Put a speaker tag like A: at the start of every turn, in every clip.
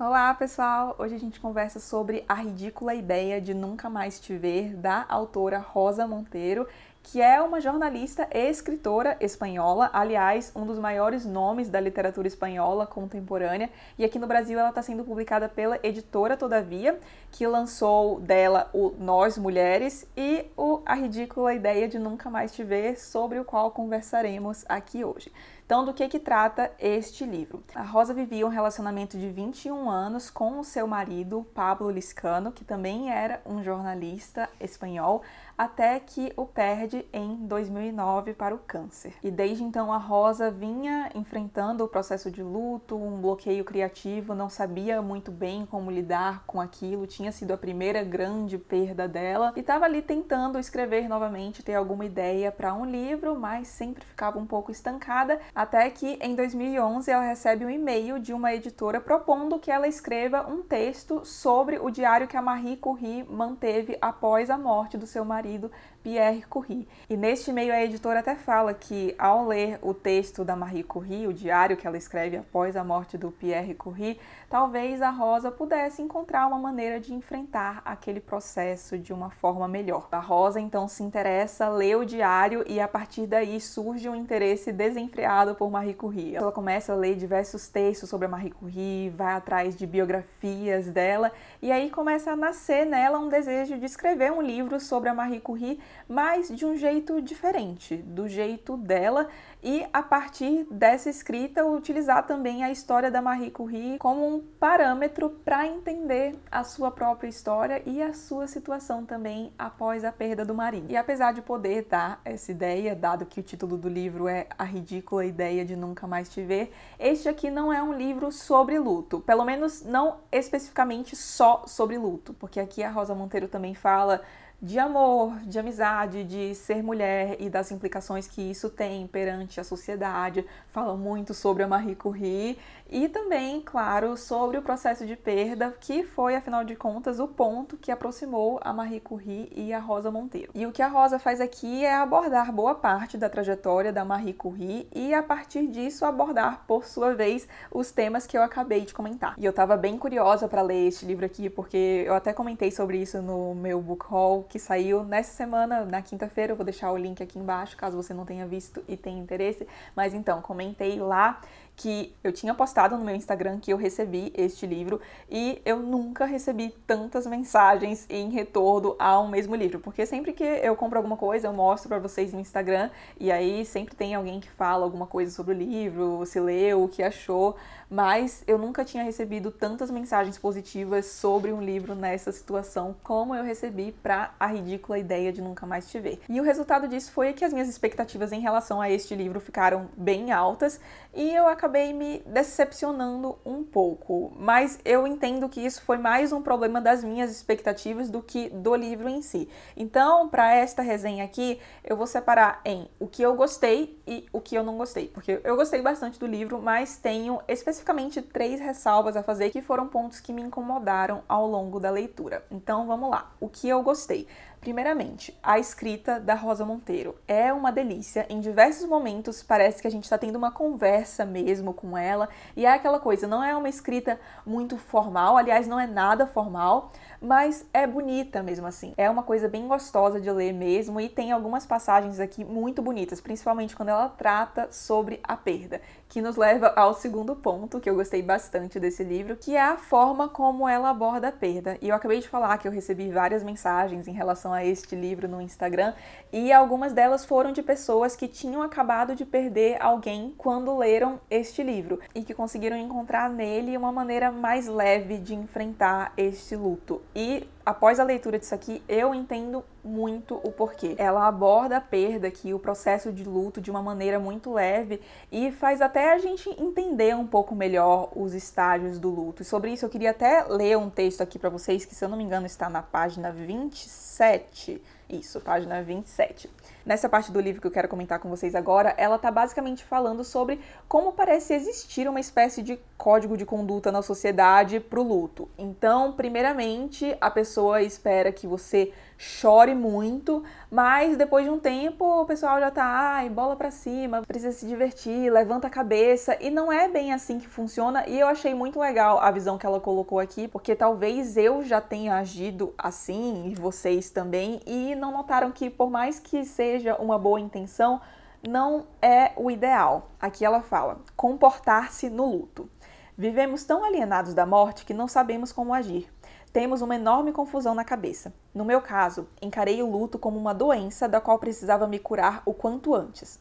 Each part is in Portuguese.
A: Olá, pessoal! Hoje a gente conversa sobre A Ridícula Ideia de Nunca Mais Te Ver, da autora Rosa Monteiro, que é uma jornalista e escritora espanhola, aliás, um dos maiores nomes da literatura espanhola contemporânea, e aqui no Brasil ela está sendo publicada pela editora Todavia, que lançou dela o Nós Mulheres e o A Ridícula Ideia de Nunca Mais Te Ver, sobre o qual conversaremos aqui hoje. Então, do que trata este livro? A Rosa vivia um relacionamento de 21 anos com o seu marido, Pablo Lizcano, que também era um jornalista espanhol, até que o perde em 2009 para o câncer. E desde então a Rosa vinha enfrentando o processo de luto, um bloqueio criativo, não sabia muito bem como lidar com aquilo, tinha sido a primeira grande perda dela e estava ali tentando escrever novamente, ter alguma ideia para um livro, mas sempre ficava um pouco estancada, até que em 2011 ela recebe um e-mail de uma editora propondo que ela escreva um texto sobre o diário que a Marie Curie manteve após a morte do seu marido, Pierre Curie. E neste e-mail a editora até fala que ao ler o texto da Marie Curie, o diário que ela escreve após a morte do Pierre Curie, talvez a Rosa pudesse encontrar uma maneira de enfrentar aquele processo de uma forma melhor. A Rosa então se interessa, lê o diário e a partir daí surge um interesse desenfreado por Marie Curie. Ela começa a ler diversos textos sobre a Marie Curie, vai atrás de biografias dela e aí começa a nascer nela um desejo de escrever um livro sobre a Marie Curie, mas de um jeito diferente, do jeito dela, e a partir dessa escrita utilizar também a história da Marie Curie como um parâmetro para entender a sua própria história e a sua situação também após a perda do marido. E apesar de poder dar essa ideia, dado que o título do livro é A Ridícula Ideia de Nunca Mais Te Ver, este aqui não é um livro sobre luto, pelo menos não especificamente só sobre luto, porque aqui a Rosa Monteiro também fala de amor, de amizade, de ser mulher e das implicações que isso tem perante a sociedade. Fala muito sobre a Marie Curie e também, claro, sobre o processo de perda, que foi, afinal de contas, o ponto que aproximou a Marie Curie e a Rosa Monteiro. E o que a Rosa faz aqui é abordar boa parte da trajetória da Marie Curie e, a partir disso, abordar, por sua vez, os temas que eu acabei de comentar. E eu tava bem curiosa para ler este livro aqui, porque eu até comentei sobre isso no meu book haul, que saiu nessa semana, na quinta-feira. Eu vou deixar o link aqui embaixo, caso você não tenha visto e tenha interesse. Mas então, comentei lá que eu tinha postado no meu Instagram que eu recebi este livro e eu nunca recebi tantas mensagens em retorno ao mesmo livro, porque sempre que eu compro alguma coisa eu mostro para vocês no Instagram e aí sempre tem alguém que fala alguma coisa sobre o livro, se leu, o que achou, mas eu nunca tinha recebido tantas mensagens positivas sobre um livro nessa situação como eu recebi para A Ridícula Ideia de Nunca Mais Te Ver. E o resultado disso foi que as minhas expectativas em relação a este livro ficaram bem altas e eu acabei me decepcionando um pouco, mas eu entendo que isso foi mais um problema das minhas expectativas do que do livro em si. Então, para esta resenha aqui, eu vou separar em o que eu gostei e o que eu não gostei, porque eu gostei bastante do livro, mas tenho especificamente 3 ressalvas a fazer que foram pontos que me incomodaram ao longo da leitura. Então, vamos lá. O que eu gostei? Primeiramente, a escrita da Rosa Monteiro é uma delícia. Em diversos momentos parece que a gente está tendo uma conversa mesmo com ela e é aquela coisa, não é uma escrita muito formal, aliás, não é nada formal, mas é bonita mesmo assim. É uma coisa bem gostosa de ler mesmo e tem algumas passagens aqui muito bonitas, principalmente quando ela trata sobre a perda, que nos leva ao segundo ponto que eu gostei bastante desse livro, que é a forma como ela aborda a perda. E eu acabei de falar que eu recebi várias mensagens em relação a este livro no Instagram e algumas delas foram de pessoas que tinham acabado de perder alguém quando leram este livro e que conseguiram encontrar nele uma maneira mais leve de enfrentar este luto. E após a leitura disso aqui, eu entendo muito o porquê. Ela aborda a perda aqui, o processo de luto, de uma maneira muito leve e faz até a gente entender um pouco melhor os estágios do luto. E sobre isso eu queria até ler um texto aqui para vocês, que se eu não me engano está na página 27. Isso, página 27. Nessa parte do livro que eu quero comentar com vocês agora, ela está basicamente falando sobre como parece existir uma espécie de código de conduta na sociedade para o luto. Então, primeiramente, a pessoa espera que você chore muito, mas depois de um tempo o pessoal já tá, ai, bola pra cima, precisa se divertir, levanta a cabeça, e não é bem assim que funciona, e eu achei muito legal a visão que ela colocou aqui, porque talvez eu já tenha agido assim, e vocês também, e não notaram que por mais que seja uma boa intenção, não é o ideal. Aqui ela fala, comportar-se no luto. Vivemos tão alienados da morte que não sabemos como agir. Temos uma enorme confusão na cabeça. No meu caso, encarei o luto como uma doença da qual precisava me curar o quanto antes.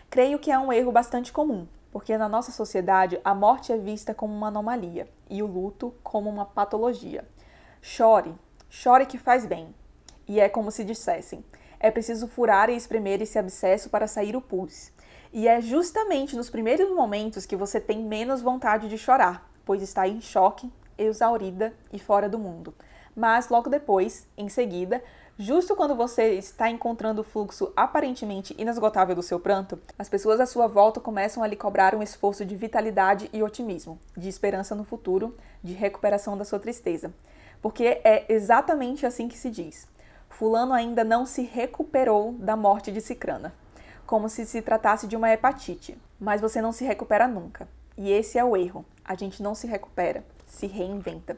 A: Creio que é um erro bastante comum, porque na nossa sociedade a morte é vista como uma anomalia e o luto como uma patologia. Chore, chore que faz bem. E é como se dissessem, é preciso furar e espremer esse abscesso para sair o pus. E é justamente nos primeiros momentos que você tem menos vontade de chorar, pois está em choque, exaurida e fora do mundo. Mas logo depois, em seguida, justo quando você está encontrando o fluxo aparentemente inesgotável do seu pranto, as pessoas à sua volta começam a lhe cobrar um esforço de vitalidade e otimismo, de esperança no futuro, de recuperação da sua tristeza. Porque é exatamente assim que se diz. Fulano ainda não se recuperou da morte de Cicrana. Como se tratasse de uma hepatite. Mas você não se recupera nunca. E esse é o erro. A gente não se recupera, se reinventa.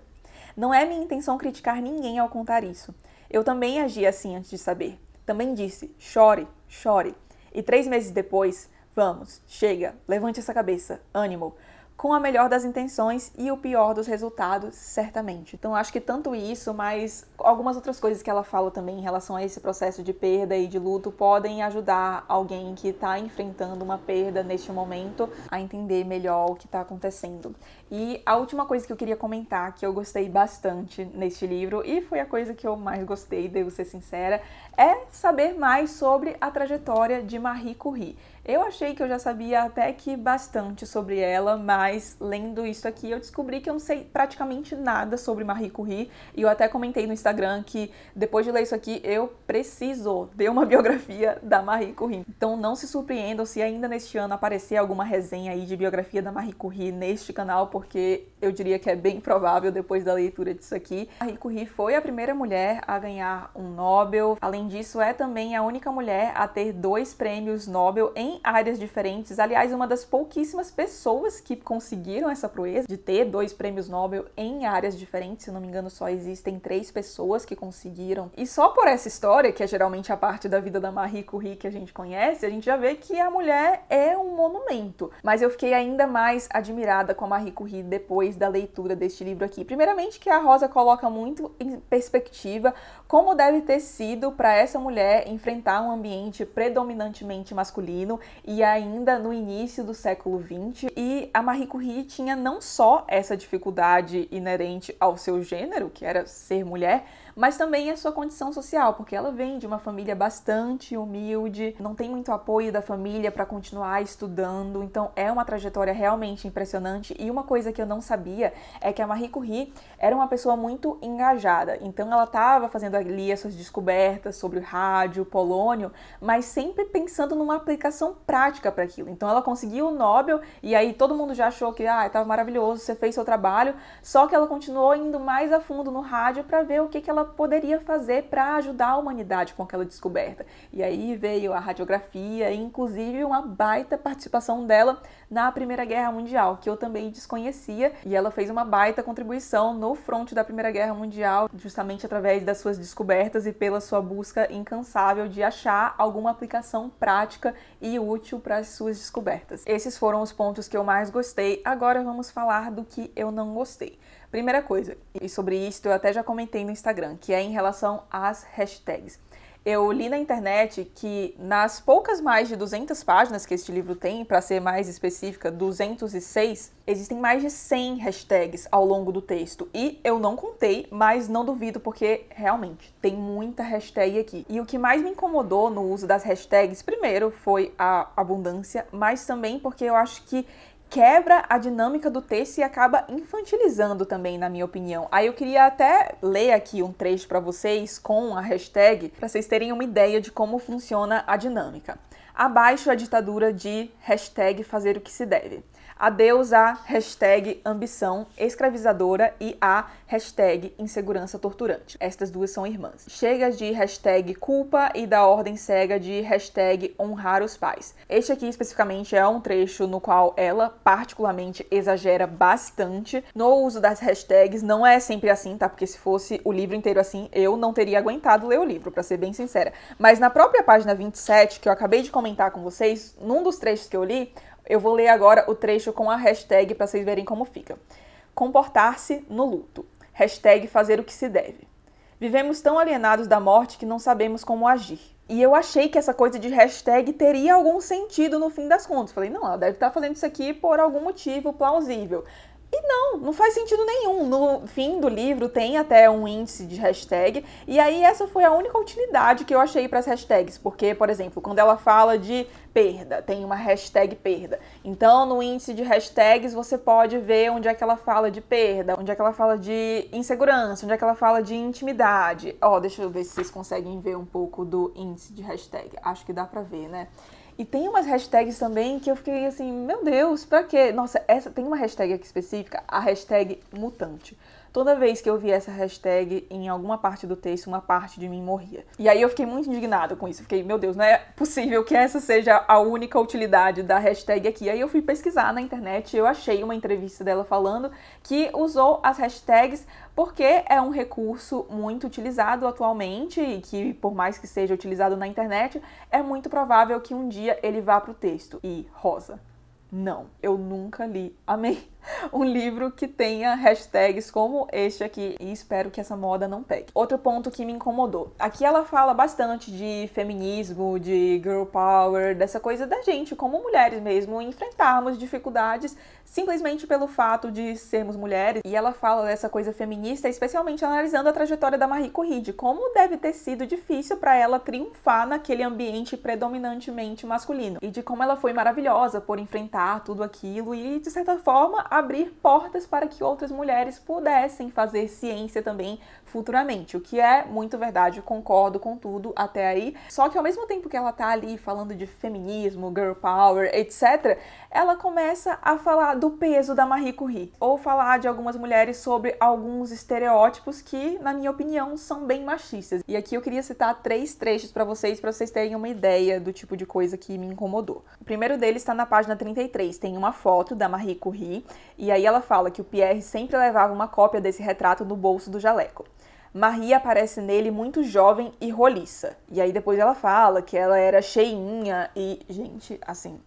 A: Não é minha intenção criticar ninguém ao contar isso. Eu também agi assim antes de saber. Também disse, chore, chore. E 3 meses depois, vamos, chega, levante essa cabeça, ânimo. Com a melhor das intenções e o pior dos resultados, certamente. Então, acho que tanto isso, mas algumas outras coisas que ela fala também em relação a esse processo de perda e de luto podem ajudar alguém que está enfrentando uma perda neste momento a entender melhor o que está acontecendo. E a última coisa que eu queria comentar, que eu gostei bastante neste livro, e foi a coisa que eu mais gostei, devo ser sincera, é saber mais sobre a trajetória de Marie Curie. Eu achei que eu já sabia até que bastante sobre ela, mas lendo isso aqui eu descobri que eu não sei praticamente nada sobre Marie Curie, e eu até comentei no Instagram que depois de ler isso aqui eu preciso de uma biografia da Marie Curie. Então não se surpreendam se ainda neste ano aparecer alguma resenha aí de biografia da Marie Curie neste canal, porque eu diria que é bem provável depois da leitura disso aqui. Marie Curie foi a primeira mulher a ganhar um Nobel, além disso é também a única mulher a ter 2 prêmios Nobel em áreas diferentes. Aliás, uma das pouquíssimas pessoas que conseguiram essa proeza de ter 2 prêmios Nobel em áreas diferentes. Se não me engano, só existem 3 pessoas que conseguiram. E só por essa história, que é geralmente a parte da vida da Marie Curie que a gente conhece, a gente já vê que a mulher é um monumento. Mas eu fiquei ainda mais admirada com a Marie Curie depois da leitura deste livro aqui. Primeiramente que a Rosa coloca muito em perspectiva como deve ter sido para essa mulher enfrentar um ambiente predominantemente masculino e ainda no início do século XX. E a Marie Curie tinha não só essa dificuldade inerente ao seu gênero, que era ser mulher, mas também a sua condição social, porque ela vem de uma família bastante humilde, não tem muito apoio da família para continuar estudando, então é uma trajetória realmente impressionante. E uma coisa que eu não sabia é que a Marie Curie era uma pessoa muito engajada, então ela estava fazendo ali as suas descobertas sobre o rádio, o polônio, mas sempre pensando numa aplicação prática para aquilo. Então ela conseguiu o Nobel e aí todo mundo já achou que estava maravilhoso, você fez seu trabalho, só que ela continuou indo mais a fundo no rádio para ver o que ela poderia fazer para ajudar a humanidade com aquela descoberta. E aí veio a radiografia, inclusive uma baita participação dela na Primeira Guerra Mundial, que eu também desconhecia, e ela fez uma baita contribuição no fronte da Primeira Guerra Mundial, justamente através das suas descobertas e pela sua busca incansável de achar alguma aplicação prática e útil para as suas descobertas. Esses foram os pontos que eu mais gostei. Agora vamos falar do que eu não gostei. Primeira coisa, e sobre isso eu até já comentei no Instagram, que é em relação às hashtags. Eu li na internet que nas poucas mais de 200 páginas que este livro tem, para ser mais específica, 206, existem mais de 100 hashtags ao longo do texto. E eu não contei, mas não duvido, porque realmente tem muita hashtag aqui. E o que mais me incomodou no uso das hashtags, primeiro, foi a abundância, mas também porque eu acho que quebra a dinâmica do texto e acaba infantilizando também, na minha opinião. Aí eu queria até ler aqui um trecho para vocês com a hashtag, para vocês terem uma ideia de como funciona a dinâmica. Abaixo a ditadura de hashtag fazer o que se deve. Adeus à hashtag ambição escravizadora e à hashtag insegurança torturante. Estas duas são irmãs. Chega de hashtag culpa e da ordem cega de hashtag honrar os pais. Este aqui especificamente é um trecho no qual ela particularmente exagera bastante no uso das hashtags. Não é sempre assim, tá? Porque se fosse o livro inteiro assim, eu não teria aguentado ler o livro, pra ser bem sincera. Mas na própria página 27, que eu acabei de comentar com vocês, num dos trechos que eu li, eu vou ler agora o trecho com a hashtag para vocês verem como fica. Comportar-se no luto. Hashtag fazer o que se deve. Vivemos tão alienados da morte que não sabemos como agir. E eu achei que essa coisa de hashtag teria algum sentido no fim das contas. Falei, não, ela deve estar fazendo isso aqui por algum motivo plausível. E não faz sentido nenhum. No fim do livro tem até um índice de hashtag, e aí essa foi a única utilidade que eu achei para as hashtags, porque, por exemplo, quando ela fala de perda, tem uma hashtag perda. Então, no índice de hashtags, você pode ver onde é que ela fala de perda, onde é que ela fala de insegurança, onde é que ela fala de intimidade. Deixa eu ver se vocês conseguem ver um pouco do índice de hashtag. Acho que dá pra ver, né? E tem umas hashtags também que eu fiquei assim, meu Deus, pra quê? Nossa, tem uma hashtag aqui específica, a hashtag mutante. Toda vez que eu vi essa hashtag em alguma parte do texto, uma parte de mim morria. E aí eu fiquei muito indignada com isso. Fiquei, meu Deus, não é possível que essa seja a única utilidade da hashtag aqui. Aí eu fui pesquisar na internet e eu achei uma entrevista dela falando que usou as hashtags porque é um recurso muito utilizado atualmente e que, por mais que seja utilizado na internet, é muito provável que um dia ele vá pro texto. E, Rosa, não, eu nunca li, amei, um livro que tenha hashtags como este aqui e espero que essa moda não pegue. Outro ponto que me incomodou. Aqui ela fala bastante de feminismo, de girl power, dessa coisa da gente, como mulheres mesmo, enfrentarmos dificuldades simplesmente pelo fato de sermos mulheres. E ela fala dessa coisa feminista, especialmente analisando a trajetória da Marie Curie, de como deve ter sido difícil para ela triunfar naquele ambiente predominantemente masculino. E de como ela foi maravilhosa por enfrentar tudo aquilo e, de certa forma, abrir portas para que outras mulheres pudessem fazer ciência também futuramente, o que é muito verdade, eu concordo com tudo até aí. Só que ao mesmo tempo que ela tá ali falando de feminismo, girl power, etc., ela começa a falar do peso da Marie Curie, ou falar de algumas mulheres sobre alguns estereótipos que, na minha opinião, são bem machistas. E aqui eu queria citar 3 trechos para vocês terem uma ideia do tipo de coisa que me incomodou. O primeiro deles está na página 33, tem uma foto da Marie Curie, e aí ela fala que o Pierre sempre levava uma cópia desse retrato no bolso do jaleco. Marie aparece nele muito jovem e roliça. E aí depois ela fala que ela era cheinha e, gente, assim,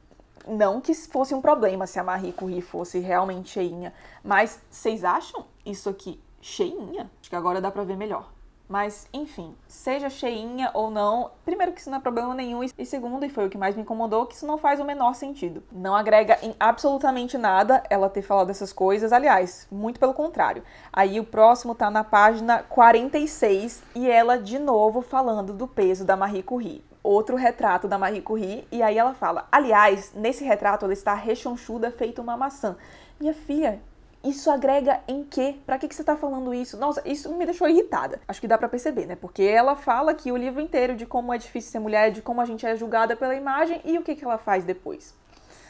A: não que fosse um problema se a Marie Curie fosse realmente cheinha, mas vocês acham isso aqui cheinha? Acho que agora dá pra ver melhor. Mas, enfim, seja cheinha ou não, primeiro que isso não é problema nenhum, e segundo, e foi o que mais me incomodou, que isso não faz o menor sentido. Não agrega em absolutamente nada ela ter falado essas coisas, aliás, muito pelo contrário. Aí o próximo tá na página 46 e ela de novo falando do peso da Marie Curie. Outro retrato da Marie Curie, e aí ela fala, aliás, nesse retrato ela está rechonchuda feito uma maçã. Minha filha, isso agrega em quê? Pra que você tá falando isso? Nossa, isso me deixou irritada. Acho que dá pra perceber, né? Porque ela fala aqui o livro inteiro de como é difícil ser mulher, de como a gente é julgada pela imagem e o que ela faz depois.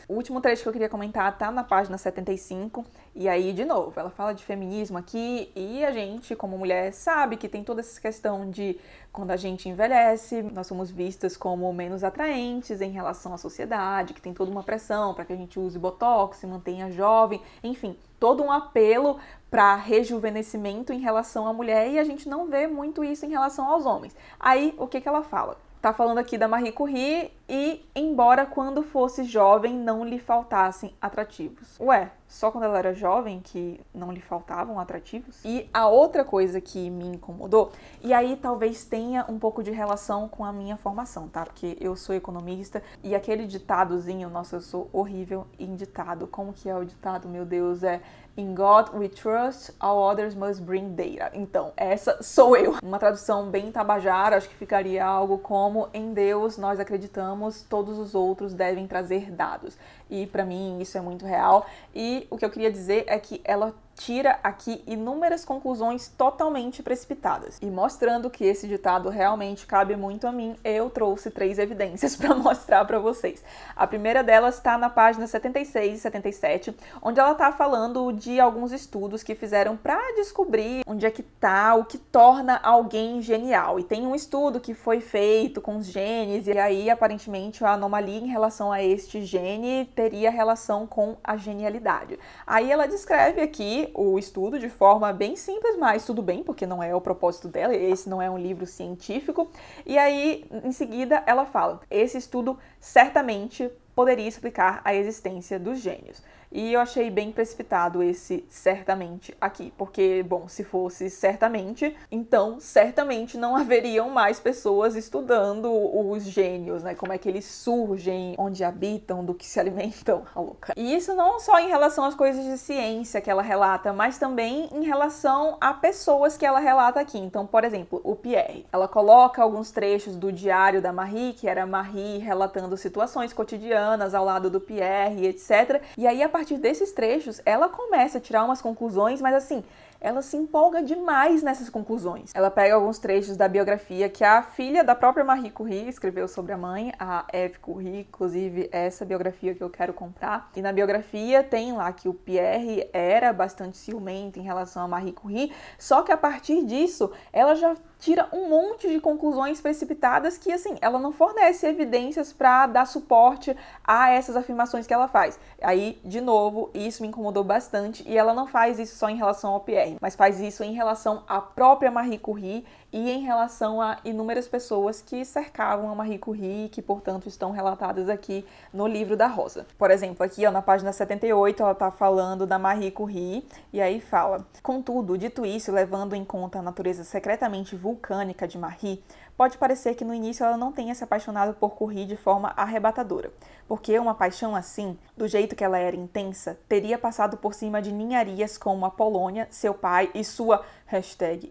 A: O último trecho que eu queria comentar tá na página 75, e aí, de novo, ela fala de feminismo aqui, e a gente, como mulher, sabe que tem toda essa questão de quando a gente envelhece, nós somos vistas como menos atraentes em relação à sociedade, que tem toda uma pressão para que a gente use botox, se mantenha jovem, enfim, todo um apelo para rejuvenescimento em relação à mulher, e a gente não vê muito isso em relação aos homens. Aí, o que ela fala? Tá falando aqui da Marie Curie e, embora quando fosse jovem não lhe faltassem atrativos. Ué, só quando ela era jovem que não lhe faltavam atrativos? E a outra coisa que me incomodou, e aí talvez tenha um pouco de relação com a minha formação, tá? Porque eu sou economista e aquele ditadozinho, nossa, eu sou horrível em ditado. Como que é o ditado, meu Deus? In God we trust, all others must bring data. Então, essa sou eu. Uma tradução bem tabajara, acho que ficaria algo como: em Deus nós acreditamos, todos os outros devem trazer dados. E pra mim isso é muito real. E o que eu queria dizer é que ela tira aqui inúmeras conclusões totalmente precipitadas. E mostrando que esse ditado realmente cabe muito a mim, eu trouxe 3 evidências para mostrar para vocês. A primeira delas está na página 76 e 77, onde ela está falando de alguns estudos que fizeram para descobrir onde é que tá o que torna alguém genial. E tem um estudo que foi feito com os genes, e aí aparentemente a anomalia em relação a este gene teria relação com a genialidade. Aí ela descreve aqui o estudo de forma bem simples, mas tudo bem, porque não é o propósito dela, esse não é um livro científico. E aí, em seguida, ela fala: esse estudo certamente poderia explicar a existência dos gênios. E eu achei bem precipitado esse certamente aqui, porque, bom, se fosse certamente, então certamente não haveriam mais pessoas estudando os gênios, né? Como é que eles surgem, onde habitam, do que se alimentam, a louca. E isso não só em relação às coisas de ciência que ela relata, mas também em relação a pessoas que ela relata aqui. Então, por exemplo, o Pierre. Ela coloca alguns trechos do diário da Marie, que era Marie relatando situações cotidianas ao lado do Pierre, etc. E aí, a partir desses trechos, ela começa a tirar umas conclusões, mas assim, ela se empolga demais nessas conclusões. Ela pega alguns trechos da biografia que a filha da própria Marie Curie escreveu sobre a mãe, a Eve Curie, inclusive essa biografia que eu quero comprar. E na biografia tem lá que o Pierre era bastante ciumento em relação a Marie Curie, só que a partir disso, ela já tira um monte de conclusões precipitadas que, assim, ela não fornece evidências para dar suporte a essas afirmações que ela faz. Aí, de novo, isso me incomodou bastante, e ela não faz isso só em relação ao Pierre, mas faz isso em relação à própria Marie Curie e em relação a inúmeras pessoas que cercavam a Marie Curie e que, portanto, estão relatadas aqui no livro da Rosa. Por exemplo, aqui ó, na página 78, ela está falando da Marie Curie, e aí fala: contudo, dito isso, levando em conta a natureza secretamente vulcânica de Marie, pode parecer que no início ela não tenha se apaixonado por Curie de forma arrebatadora, porque uma paixão assim, do jeito que ela era intensa, teria passado por cima de ninharias como a Polônia, seu pai e sua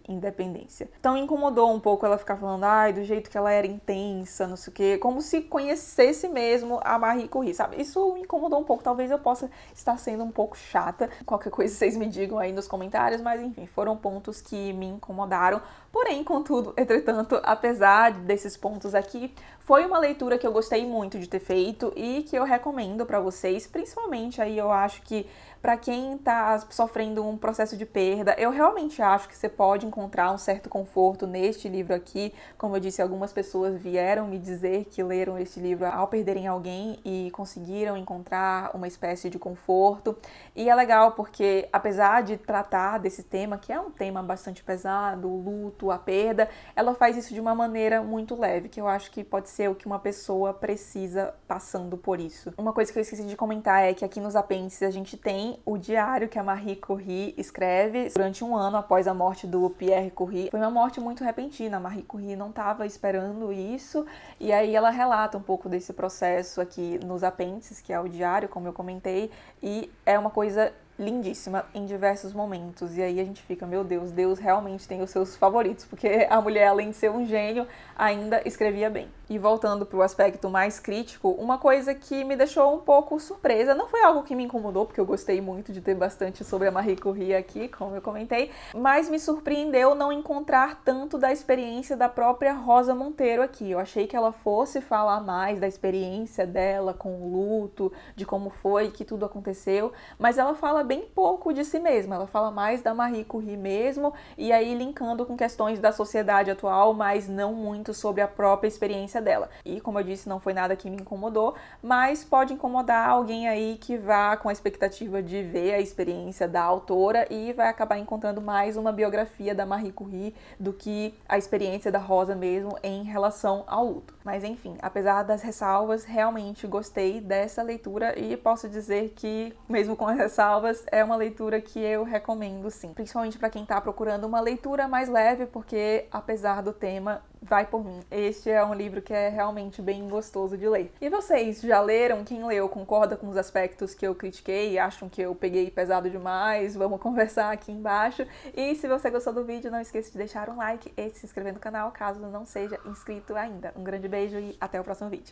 A: #independência. Então incomodou um pouco ela ficar falando, ai, do jeito que ela era intensa, não sei o quê, como se conhecesse mesmo a Marie Curie, sabe? Isso me incomodou um pouco, talvez eu possa estar sendo um pouco chata, qualquer coisa vocês me digam aí nos comentários, mas enfim, foram pontos que me incomodaram. Porém, contudo, entretanto, apesar desses pontos aqui, foi uma leitura que eu gostei muito de ter feito e que eu recomendo para vocês, principalmente aí eu acho que para quem tá sofrendo um processo de perda, eu realmente acho que você pode encontrar um certo conforto neste livro aqui. Como eu disse, algumas pessoas vieram me dizer que leram este livro ao perderem alguém e conseguiram encontrar uma espécie de conforto. E é legal porque, apesar de tratar desse tema, que é um tema bastante pesado, o luto, a perda, ela faz isso de uma maneira muito leve, que eu acho que pode ser o que uma pessoa precisa passando por isso. Uma coisa que eu esqueci de comentar é que aqui nos apêndices a gente tem o diário que a Marie Curie escreve durante um ano após a morte do Pierre Curie. Foi uma morte muito repentina, a Marie Curie não estava esperando isso, e aí ela relata um pouco desse processo aqui nos apêndices, que é o diário, como eu comentei, e é uma coisa lindíssima em diversos momentos. E aí a gente fica, meu Deus, Deus realmente tem os seus favoritos, porque a mulher, além de ser um gênio, ainda escrevia bem. E voltando para o aspecto mais crítico, uma coisa que me deixou um pouco surpresa, não foi algo que me incomodou, porque eu gostei muito de ter bastante sobre a Marie Curie aqui, como eu comentei, mas me surpreendeu não encontrar tanto da experiência da própria Rosa Monteiro aqui. Eu achei que ela fosse falar mais da experiência dela com o luto, de como foi que tudo aconteceu, mas ela fala bem pouco de si mesma, ela fala mais da Marie Curie mesmo, e aí linkando com questões da sociedade atual, mas não muito sobre a própria experiência dela. E como eu disse, não foi nada que me incomodou, mas pode incomodar alguém aí que vá com a expectativa de ver a experiência da autora e vai acabar encontrando mais uma biografia da Marie Curie do que a experiência da Rosa mesmo em relação ao luto. Mas enfim, apesar das ressalvas, realmente gostei dessa leitura e posso dizer que, mesmo com as ressalvas, é uma leitura que eu recomendo sim, principalmente para quem está procurando uma leitura mais leve, porque apesar do tema, vai por mim. Este é um livro que é realmente bem gostoso de ler. E vocês já leram? Quem leu concorda com os aspectos que eu critiquei? Acham que eu peguei pesado demais? Vamos conversar aqui embaixo. E se você gostou do vídeo, não esqueça de deixar um like e se inscrever no canal, caso não seja inscrito ainda. Um grande beijo e até o próximo vídeo.